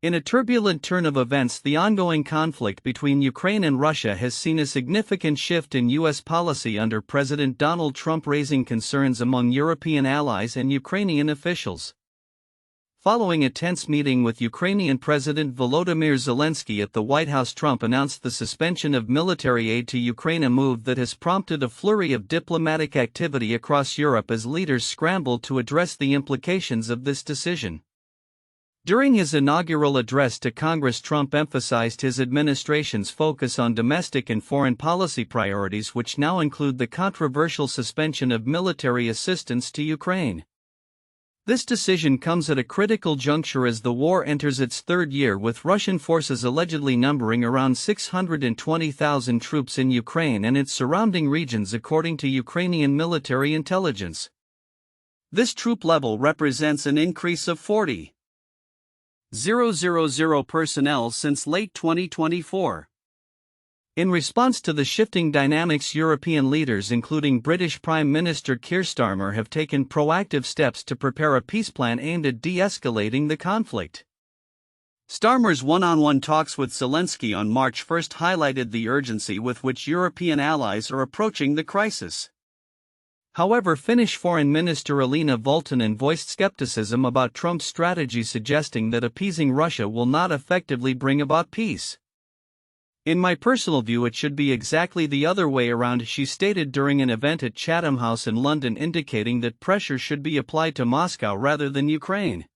In a turbulent turn of events, the ongoing conflict between Ukraine and Russia has seen a significant shift in U.S. policy under President Donald Trump, raising concerns among European allies and Ukrainian officials. Following a tense meeting with Ukrainian President Volodymyr Zelenskyy at the White House, Trump announced the suspension of military aid to Ukraine, a move that has prompted a flurry of diplomatic activity across Europe as leaders scramble to address the implications of this decision. During his inaugural address to Congress, Trump emphasized his administration's focus on domestic and foreign policy priorities, which now include the controversial suspension of military assistance to Ukraine. This decision comes at a critical juncture as the war enters its third year, with Russian forces allegedly numbering around 620,000 troops in Ukraine and its surrounding regions, according to Ukrainian military intelligence. This troop level represents an increase of 40,000 personnel since late 2024. In response to the shifting dynamics, European leaders, including British Prime Minister Keir Starmer, have taken proactive steps to prepare a peace plan aimed at de-escalating the conflict. Starmer's one-on-one talks with Zelenskyy on March 1 highlighted the urgency with which European allies are approaching the crisis. However, Finnish Foreign Minister Elina Valtonen voiced skepticism about Trump's strategy, suggesting that appeasing Russia will not effectively bring about peace. "In my personal view, it should be exactly the other way around," she stated during an event at Chatham House in London, indicating that pressure should be applied to Moscow rather than Ukraine.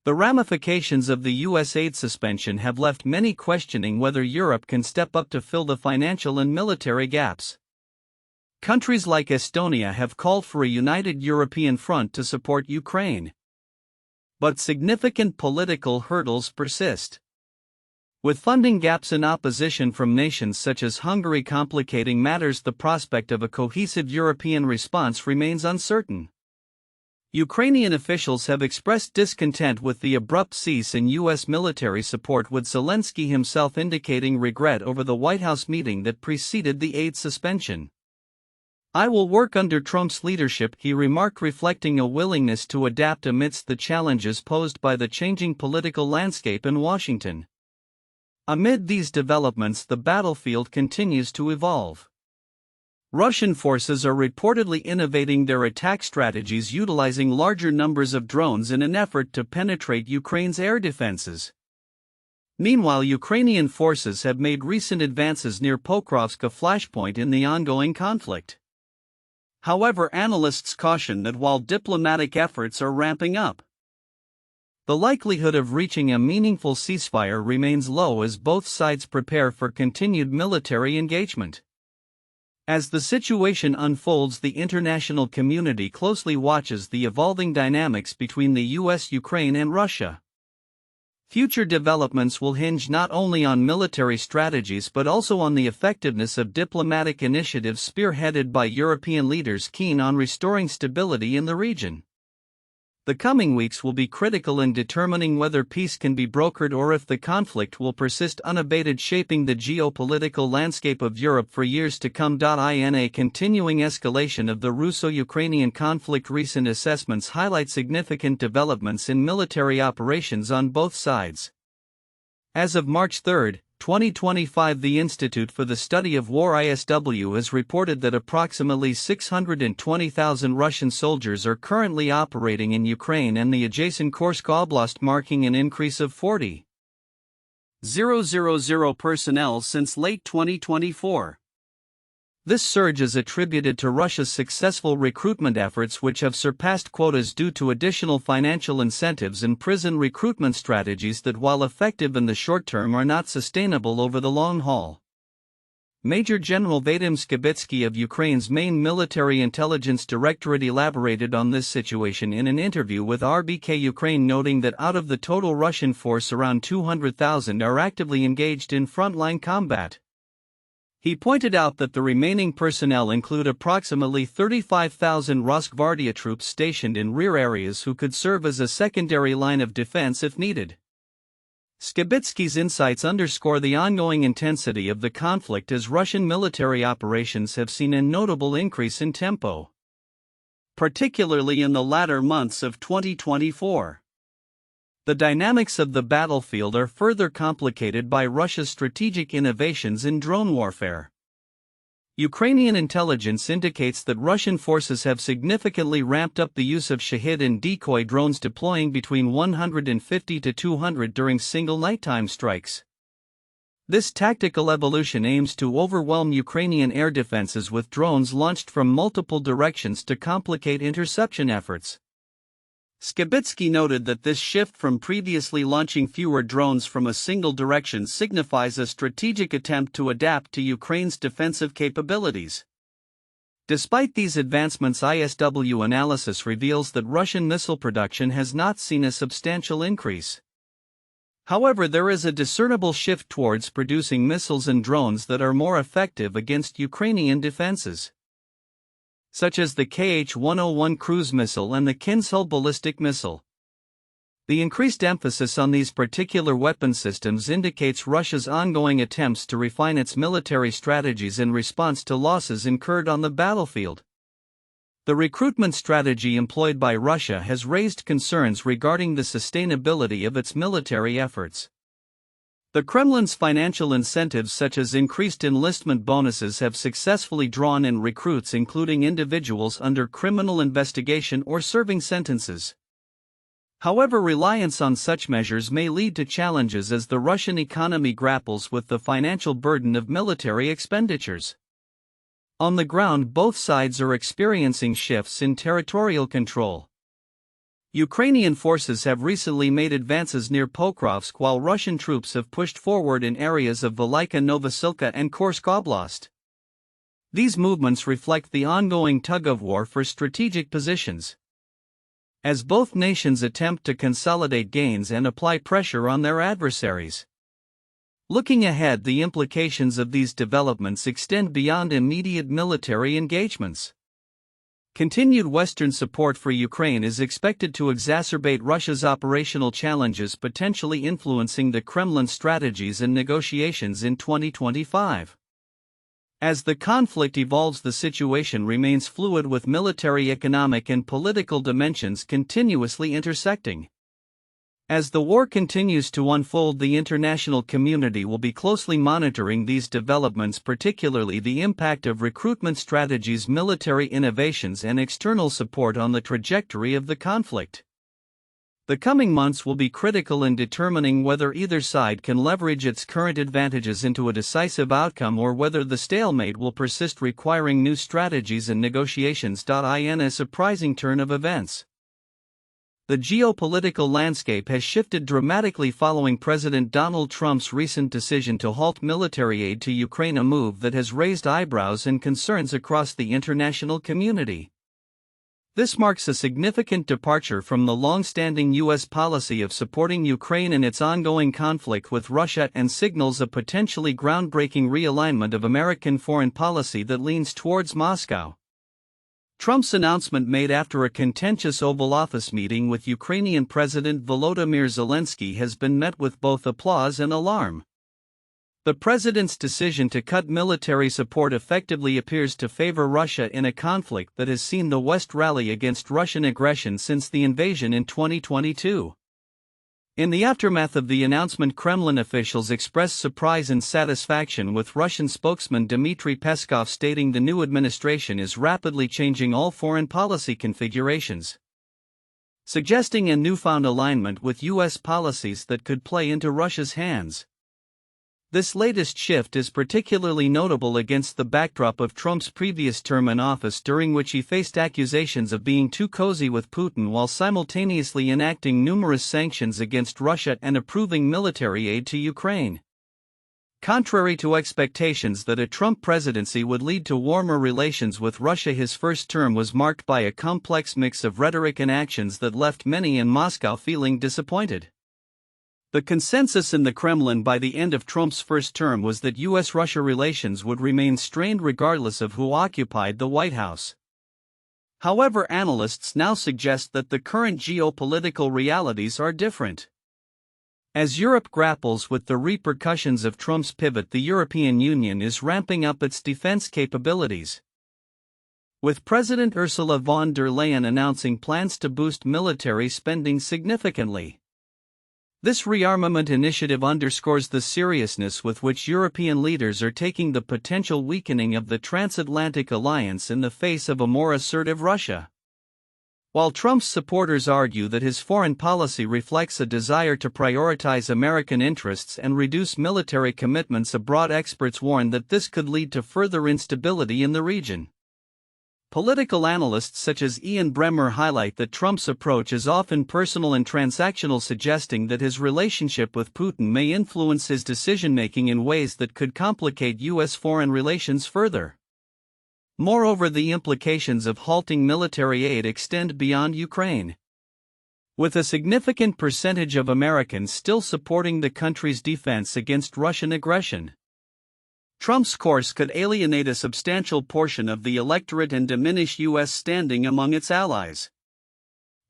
The ramifications of the U.S. aid suspension have left many questioning whether Europe can step up to fill the financial and military gaps. Countries like Estonia have called for a united European front to support Ukraine. But significant political hurdles persist. With funding gaps and opposition from nations such as Hungary complicating matters, the prospect of a cohesive European response remains uncertain. Ukrainian officials have expressed discontent with the abrupt cease in U.S. military support, with Zelenskyy himself indicating regret over the White House meeting that preceded the aid suspension. "I will work under Trump's leadership," he remarked, reflecting a willingness to adapt amidst the challenges posed by the changing political landscape in Washington. Amid these developments, the battlefield continues to evolve. Russian forces are reportedly innovating their attack strategies, utilizing larger numbers of drones in an effort to penetrate Ukraine's air defenses. Meanwhile, Ukrainian forces have made recent advances near Pokrovsk, a flashpoint in the ongoing conflict. However, analysts caution that while diplomatic efforts are ramping up, the likelihood of reaching a meaningful ceasefire remains low as both sides prepare for continued military engagement. As the situation unfolds, the international community closely watches the evolving dynamics between the U.S., Ukraine, and Russia. Future developments will hinge not only on military strategies but also on the effectiveness of diplomatic initiatives spearheaded by European leaders keen on restoring stability in the region. The coming weeks will be critical in determining whether peace can be brokered or if the conflict will persist unabated, shaping the geopolitical landscape of Europe for years to come. In a continuing escalation of the Russo-Ukrainian conflict, recent assessments highlight significant developments in military operations on both sides. As of March 3, 2025, the Institute for the Study of War (ISW) has reported that approximately 620,000 Russian soldiers are currently operating in Ukraine and the adjacent Kursk Oblast, marking an increase of 40,000 personnel since late 2024. This surge is attributed to Russia's successful recruitment efforts, which have surpassed quotas due to additional financial incentives and prison recruitment strategies that, while effective in the short term, are not sustainable over the long haul. Major General Vadim Skibitsky of Ukraine's main military intelligence directorate elaborated on this situation in an interview with RBK Ukraine, noting that out of the total Russian force, around 200,000 are actively engaged in frontline combat. He pointed out that the remaining personnel include approximately 35,000 Rosgvardia troops stationed in rear areas who could serve as a secondary line of defense if needed. Skibitsky's insights underscore the ongoing intensity of the conflict as Russian military operations have seen a notable increase in tempo, particularly in the latter months of 2024. The dynamics of the battlefield are further complicated by Russia's strategic innovations in drone warfare. Ukrainian intelligence indicates that Russian forces have significantly ramped up the use of Shahid and decoy drones, deploying between 150 to 200 during single nighttime strikes. This tactical evolution aims to overwhelm Ukrainian air defenses with drones launched from multiple directions to complicate interception efforts. Skibitsky noted that this shift from previously launching fewer drones from a single direction signifies a strategic attempt to adapt to Ukraine's defensive capabilities. Despite these advancements, ISW analysis reveals that Russian missile production has not seen a substantial increase. However, there is a discernible shift towards producing missiles and drones that are more effective against Ukrainian defenses, such as the Kh-101 cruise missile and the Kinzhal ballistic missile. The increased emphasis on these particular weapon systems indicates Russia's ongoing attempts to refine its military strategies in response to losses incurred on the battlefield. The recruitment strategy employed by Russia has raised concerns regarding the sustainability of its military efforts. The Kremlin's financial incentives, such as increased enlistment bonuses, have successfully drawn in recruits, including individuals under criminal investigation or serving sentences. However, reliance on such measures may lead to challenges as the Russian economy grapples with the financial burden of military expenditures. On the ground, both sides are experiencing shifts in territorial control. Ukrainian forces have recently made advances near Pokrovsk, while Russian troops have pushed forward in areas of Velika Novosilka and Kursk Oblast. These movements reflect the ongoing tug-of-war for strategic positions, as both nations attempt to consolidate gains and apply pressure on their adversaries. Looking ahead, the implications of these developments extend beyond immediate military engagements. Continued Western support for Ukraine is expected to exacerbate Russia's operational challenges, potentially influencing the Kremlin's strategies and negotiations in 2025. As the conflict evolves, the situation remains fluid, with military, economic, and political dimensions continuously intersecting. As the war continues to unfold, the international community will be closely monitoring these developments, particularly the impact of recruitment strategies, military innovations, and external support on the trajectory of the conflict. The coming months will be critical in determining whether either side can leverage its current advantages into a decisive outcome, or whether the stalemate will persist, requiring new strategies and negotiations. In a surprising turn of events, the geopolitical landscape has shifted dramatically following President Donald Trump's recent decision to halt military aid to Ukraine, a move that has raised eyebrows and concerns across the international community. This marks a significant departure from the long-standing U.S. policy of supporting Ukraine in its ongoing conflict with Russia, and signals a potentially groundbreaking realignment of American foreign policy that leans towards Moscow. Trump's announcement, made after a contentious Oval Office meeting with Ukrainian President Volodymyr Zelenskyy, has been met with both applause and alarm. The president's decision to cut military support effectively appears to favor Russia in a conflict that has seen the West rally against Russian aggression since the invasion in 2022. In the aftermath of the announcement, Kremlin officials expressed surprise and satisfaction, with Russian spokesman Dmitry Peskov stating the new administration is rapidly changing all foreign policy configurations, suggesting a newfound alignment with U.S. policies that could play into Russia's hands. This latest shift is particularly notable against the backdrop of Trump's previous term in office, during which he faced accusations of being too cozy with Putin while simultaneously enacting numerous sanctions against Russia and approving military aid to Ukraine. Contrary to expectations that a Trump presidency would lead to warmer relations with Russia, his first term was marked by a complex mix of rhetoric and actions that left many in Moscow feeling disappointed. The consensus in the Kremlin by the end of Trump's first term was that U.S.-Russia relations would remain strained regardless of who occupied the White House. However, analysts now suggest that the current geopolitical realities are different. As Europe grapples with the repercussions of Trump's pivot, the European Union is ramping up its defense capabilities, with President Ursula von der Leyen announcing plans to boost military spending significantly. This rearmament initiative underscores the seriousness with which European leaders are taking the potential weakening of the transatlantic alliance in the face of a more assertive Russia. While Trump's supporters argue that his foreign policy reflects a desire to prioritize American interests and reduce military commitments abroad, experts warn that this could lead to further instability in the region. Political analysts such as Ian Bremmer highlight that Trump's approach is often personal and transactional, suggesting that his relationship with Putin may influence his decision-making in ways that could complicate U.S. foreign relations further. Moreover, the implications of halting military aid extend beyond Ukraine. With a significant percentage of Americans still supporting the country's defense against Russian aggression, Trump's course could alienate a substantial portion of the electorate and diminish U.S. standing among its allies.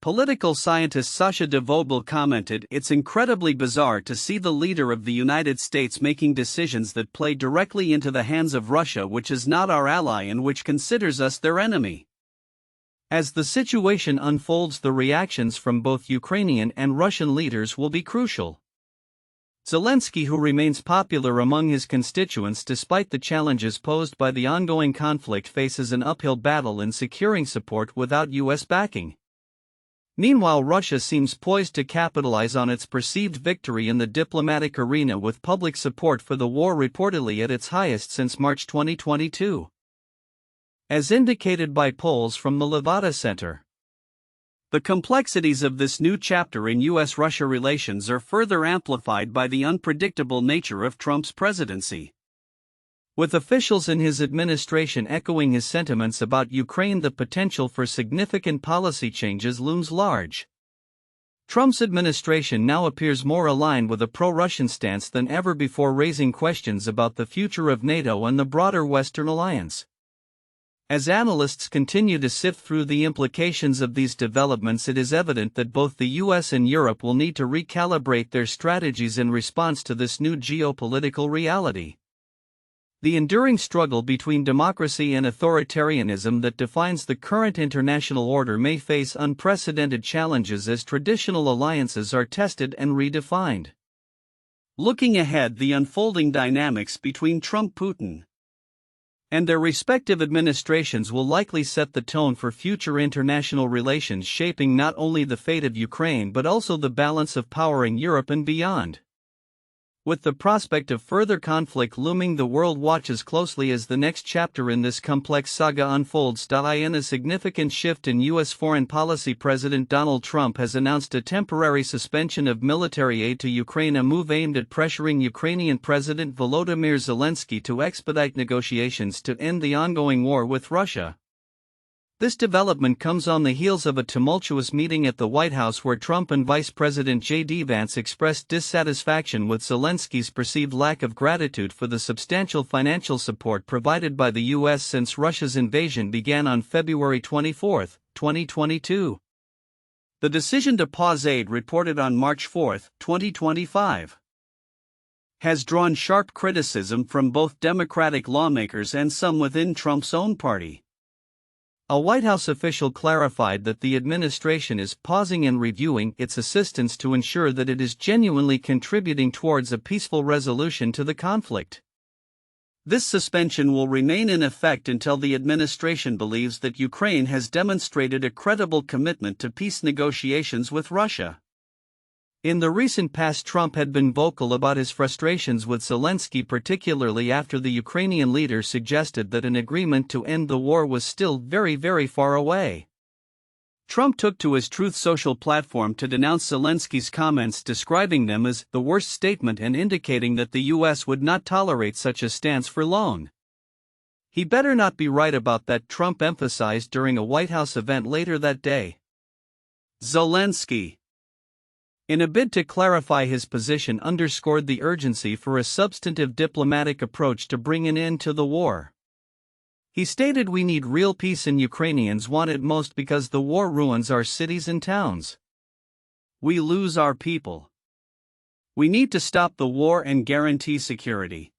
Political scientist Sasha de Vogel commented, "It's incredibly bizarre to see the leader of the United States making decisions that play directly into the hands of Russia, which is not our ally and which considers us their enemy." As the situation unfolds, the reactions from both Ukrainian and Russian leaders will be crucial. Zelenskyy, who remains popular among his constituents despite the challenges posed by the ongoing conflict, faces an uphill battle in securing support without U.S. backing. Meanwhile, Russia seems poised to capitalize on its perceived victory in the diplomatic arena, with public support for the war reportedly at its highest since March 2022. As indicated by polls from the Levada Center, the complexities of this new chapter in U.S.-Russia relations are further amplified by the unpredictable nature of Trump's presidency. With officials in his administration echoing his sentiments about Ukraine, the potential for significant policy changes looms large. Trump's administration now appears more aligned with a pro-Russian stance than ever before, raising questions about the future of NATO and the broader Western alliance. As analysts continue to sift through the implications of these developments, it is evident that both the US and Europe will need to recalibrate their strategies in response to this new geopolitical reality. The enduring struggle between democracy and authoritarianism that defines the current international order may face unprecedented challenges as traditional alliances are tested and redefined. Looking ahead, the unfolding dynamics between Trump-Putin and their respective administrations will likely set the tone for future international relations, shaping not only the fate of Ukraine but also the balance of power in Europe and beyond. With the prospect of further conflict looming, the world watches closely as the next chapter in this complex saga unfolds. In a significant shift in U.S. foreign policy, President Donald Trump has announced a temporary suspension of military aid to Ukraine, a move aimed at pressuring Ukrainian President Volodymyr Zelenskyy to expedite negotiations to end the ongoing war with Russia. This development comes on the heels of a tumultuous meeting at the White House where Trump and Vice President J.D. Vance expressed dissatisfaction with Zelenskyy's perceived lack of gratitude for the substantial financial support provided by the U.S. since Russia's invasion began on February 24, 2022. The decision to pause aid, reported on March 4, 2025, has drawn sharp criticism from both Democratic lawmakers and some within Trump's own party. A White House official clarified that the administration is pausing and reviewing its assistance to ensure that it is genuinely contributing towards a peaceful resolution to the conflict. This suspension will remain in effect until the administration believes that Ukraine has demonstrated a credible commitment to peace negotiations with Russia. In the recent past, Trump had been vocal about his frustrations with Zelenskyy, particularly after the Ukrainian leader suggested that an agreement to end the war was still very far away. Trump took to his Truth Social platform to denounce Zelenskyy's comments, describing them as the worst statement and indicating that the U.S. would not tolerate such a stance for long. "He better not be right about that," Trump emphasized during a White House event later that day. Zelenskyy, in a bid to clarify his position, underscored the urgency for a substantive diplomatic approach to bring an end to the war. He stated, "We need real peace and Ukrainians want it most because the war ruins our cities and towns. We lose our people. We need to stop the war and guarantee security."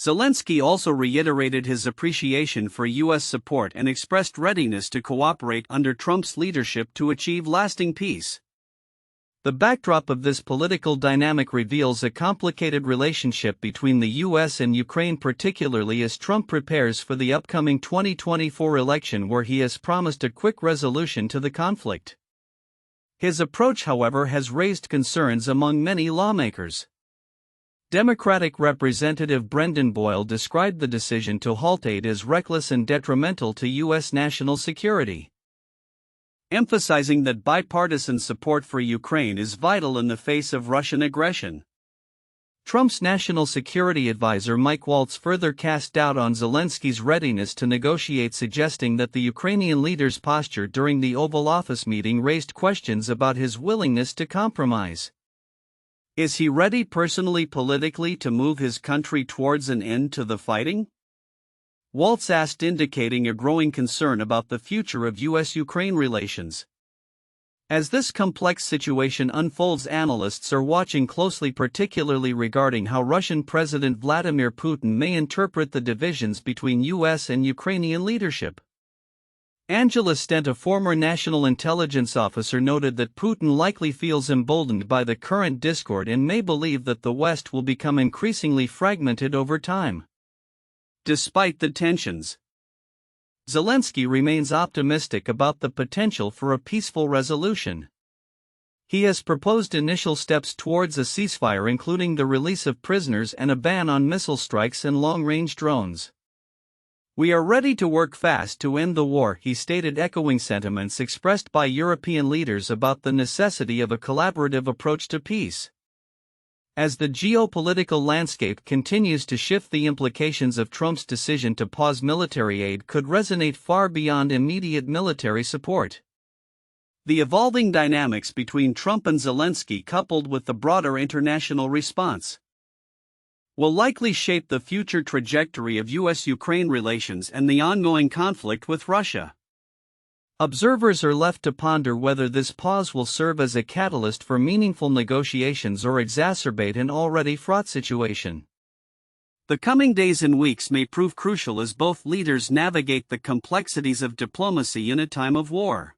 Zelenskyy also reiterated his appreciation for U.S. support and expressed readiness to cooperate under Trump's leadership to achieve lasting peace. The backdrop of this political dynamic reveals a complicated relationship between the US and Ukraine, particularly as Trump prepares for the upcoming 2024 election, where he has promised a quick resolution to the conflict. His approach, however, has raised concerns among many lawmakers. Democratic Representative Brendan Boyle described the decision to halt aid as reckless and detrimental to U.S. national security, emphasizing that bipartisan support for Ukraine is vital in the face of Russian aggression. Trump's national security advisor Mike Waltz further cast doubt on Zelensky's readiness to negotiate, suggesting that the Ukrainian leader's posture during the Oval Office meeting raised questions about his willingness to compromise. Is he ready personally, politically, to move his country towards an end to the fighting? Waltz asked, indicating a growing concern about the future of U.S.-Ukraine relations. As this complex situation unfolds, analysts are watching closely, particularly regarding how Russian President Vladimir Putin may interpret the divisions between U.S. and Ukrainian leadership. Angela Stent, a former national intelligence officer, noted that Putin likely feels emboldened by the current discord and may believe that the West will become increasingly fragmented over time. Despite the tensions, Zelenskyy remains optimistic about the potential for a peaceful resolution. He has proposed initial steps towards a ceasefire, including the release of prisoners and a ban on missile strikes and long-range drones. "We are ready to work fast to end the war," he stated, echoing sentiments expressed by European leaders about the necessity of a collaborative approach to peace. As the geopolitical landscape continues to shift, the implications of Trump's decision to pause military aid could resonate far beyond immediate military support. The evolving dynamics between Trump and Zelenskyy, coupled with the broader international response, will likely shape the future trajectory of U.S.-Ukraine relations and the ongoing conflict with Russia. Observers are left to ponder whether this pause will serve as a catalyst for meaningful negotiations or exacerbate an already fraught situation. The coming days and weeks may prove crucial as both leaders navigate the complexities of diplomacy in a time of war.